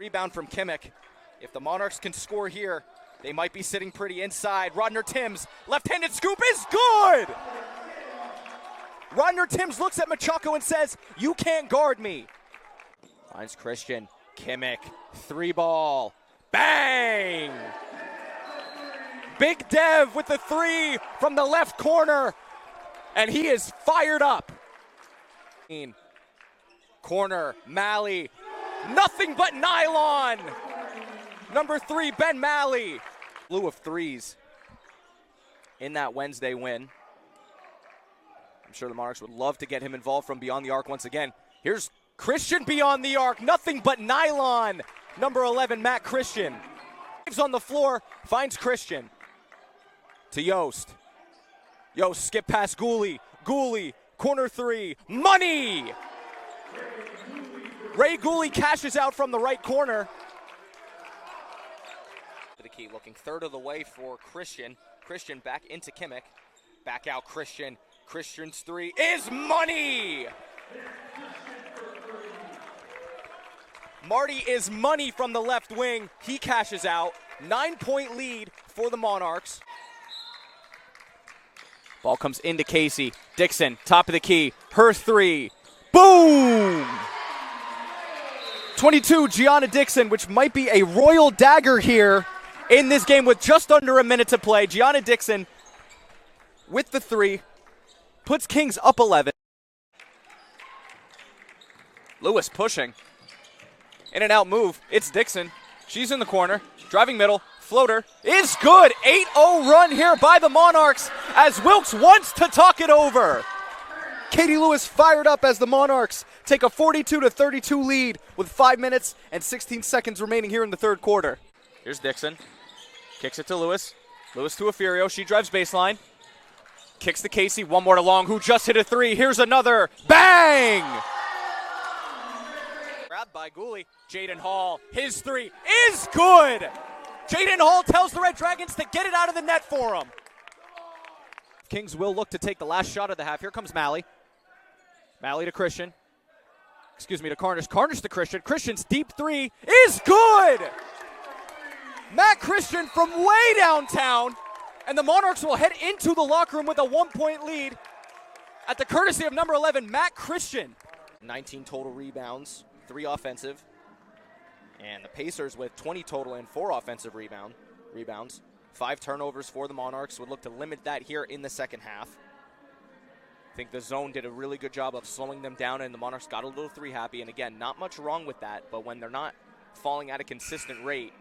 Rebound from Kimmich. If the Monarchs can score here, they might be sitting pretty inside. Rodner Timms, left-handed scoop is good! Rodner Timms looks at Machako and says, "You can't guard me." Finds Christian. Kimmich, three ball. Bang! Big Dev with the three from the left corner. And he is fired up. Corner, Malley. Nothing but nylon. Number 3, Ben Malley. Slew of threes in that Wednesday win. I'm sure the Monarchs would love to get him involved from beyond the arc once again. Here's Christian beyond the arc. Nothing but nylon. Number 11, Matt Christian. On the floor, finds Christian. To Yost. Yost skip past Gooley. Gooley, corner 3. Money! Ray Gooley cashes out from the right corner. The key looking third of the way for Christian. Christian back into Kimmich. Back out Christian. Christian's 3 is money! Marty is money from the left wing. He cashes out. 9-point lead for the Monarchs. Ball comes into Casey. Dixon, top of the key. Her 3. Boom! 22, Gianna Dixon, which might be a royal dagger here in this game with just under a minute to play. Gianna Dixon with the 3. Puts Kings up 11. Lewis pushing. In and out move. It's Dixon. She's in the corner. Driving middle. Floater is good. 8-0 run here by the Monarchs as Wilkes wants to talk it over. Katie Lewis fired up as the Monarchs take a 42-32 lead with 5 minutes and 16 seconds remaining here in the third quarter. Here's Dixon. Kicks it to Lewis. Lewis to Aferio. She drives baseline. Kicks to Casey. One more to Long, who just hit a 3. Here's another. Bang! Grabbed by Gooley. Jaden Hall. His 3 is good. Jaden Hall tells the Red Dragons to get it out of the net for him. Kings will look to take the last shot of the half. Here comes Malley. Malley to Christian. Excuse me, to Carnish. Carnish to Christian. Christian's deep 3 is good. Matt Christian from way downtown. And the Monarchs will head into the locker room with a 1-point lead at the courtesy of number 11, Matt Christian. 19 total rebounds, 3 offensive. And the Pacers with 20 total and 4 offensive rebounds. 5 turnovers for the Monarchs. Would look to limit that here in the second half. I think the zone did a really good job of slowing them down, and the Monarchs got a little 3 happy. And again, not much wrong with that, but when they're not falling at a consistent rate,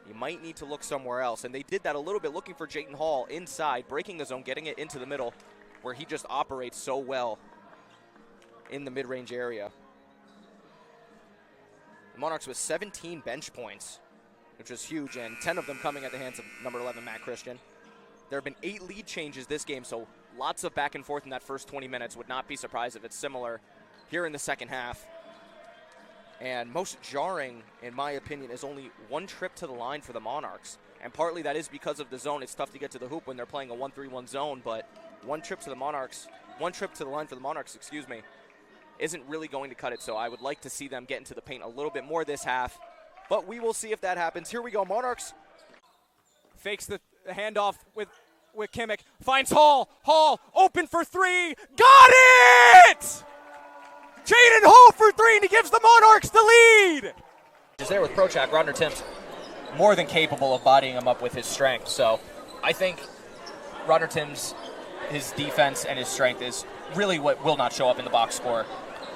you might need to look somewhere else. And they did that a little bit, looking for Jaden Hall inside, breaking the zone, getting it into the middle, where he just operates so well in the mid-range area. The Monarchs with 17 bench points, which is huge, and 10 of them coming at the hands of number 11, Matt Christian. There have been 8 lead changes this game, so lots of back and forth in that first 20 minutes. Would not be surprised if it's similar here in the second half. And most jarring, in my opinion, is only 1 trip to the line for the Monarchs. And partly that is because of the zone. It's tough to get to the hoop when they're playing a 1-3-1 zone, but 1 trip to the line for the Monarchs, isn't really going to cut it. So I would like to see them get into the paint a little bit more this half, but we will see if that happens. Here we go. Monarchs fakes the handoff with Kimmich. Finds Hall. Hall open for 3. Got it! Jaden Hall for 3, and he gives the Monarchs the lead. Is there with Prochak. Rodner Timms more than capable of bodying him up with his strength. So I think Rodner Timms, his defense and his strength is really what will not show up in the box score,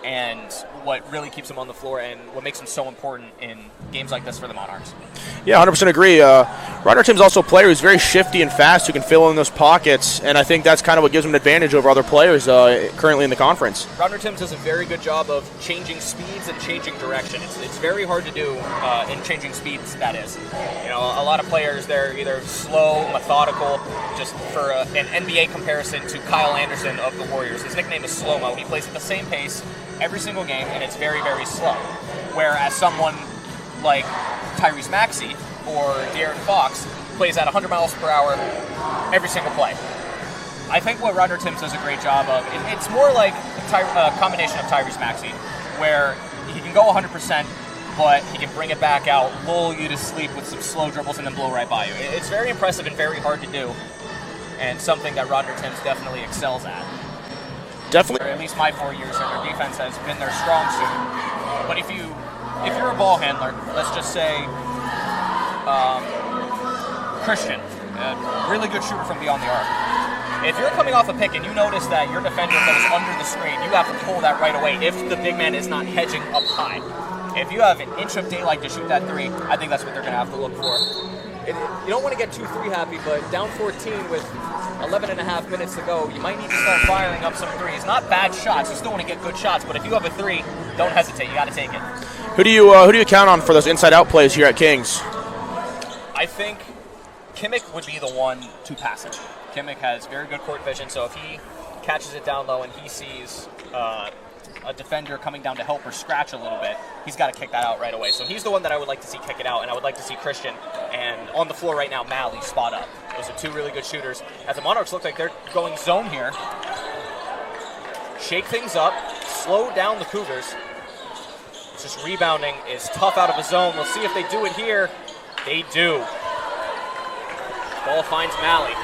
and what really keeps him on the floor and what makes him so important in games like this for the Monarchs. Yeah, 100% agree. Rodner Timms also a player who's very shifty and fast, who can fill in those pockets, and I think that's kind of what gives him an advantage over other players currently in the conference. Rodner Timms does a very good job of changing speeds and changing direction. It's very hard to do in changing speeds, that is. You know, a lot of players, they're either slow, methodical, just for an NBA comparison to Kyle Anderson of the Warriors. His nickname is Slow-Mo. He plays at the same pace every single game, and it's very, very slow. Whereas someone like Tyrese Maxey or De'Aaron Fox plays at 100 miles per hour every single play. I think what Rodner Timms does a great job of, it's more like a combination of Tyrese Maxey, where he can go 100%, but he can bring it back out, lull you to sleep with some slow dribbles, and then blow right by you. It's very impressive and very hard to do, and something that Rodner Timms definitely excels at. Definitely. Or at least my 4 years here, their defense has been their strong suit. But if you're a ball handler, let's just say Christian, a really good shooter from beyond the arc. If you're coming off a pick and you notice that your defender goes under the screen, you have to pull that right away if the big man is not hedging up high. If you have an inch of daylight to shoot that three, I think that's what they're going to have to look for. You don't want to get too three happy, but down 14 with 11 and a half minutes to go, you might need to start firing up some threes. Not bad shots, you still want to get good shots, but if you have a three, don't hesitate, you got to take it. Who do you count on for those inside-out plays here at Kings? I think Kimmich would be the one to pass it. Kimmich has very good court vision, so if he catches it down low and he sees a defender coming down to help or scratch a little bit, he's got to kick that out right away. So he's the one that I would like to see kick it out, and I would like to see Christian and on the floor right now, Mally spot up. Those are two really good shooters. As the Monarchs look like they're going zone here. Shake things up, slow down the Cougars. Just rebounding is tough out of a zone. We'll see if they do it here. They do. Ball finds Mally.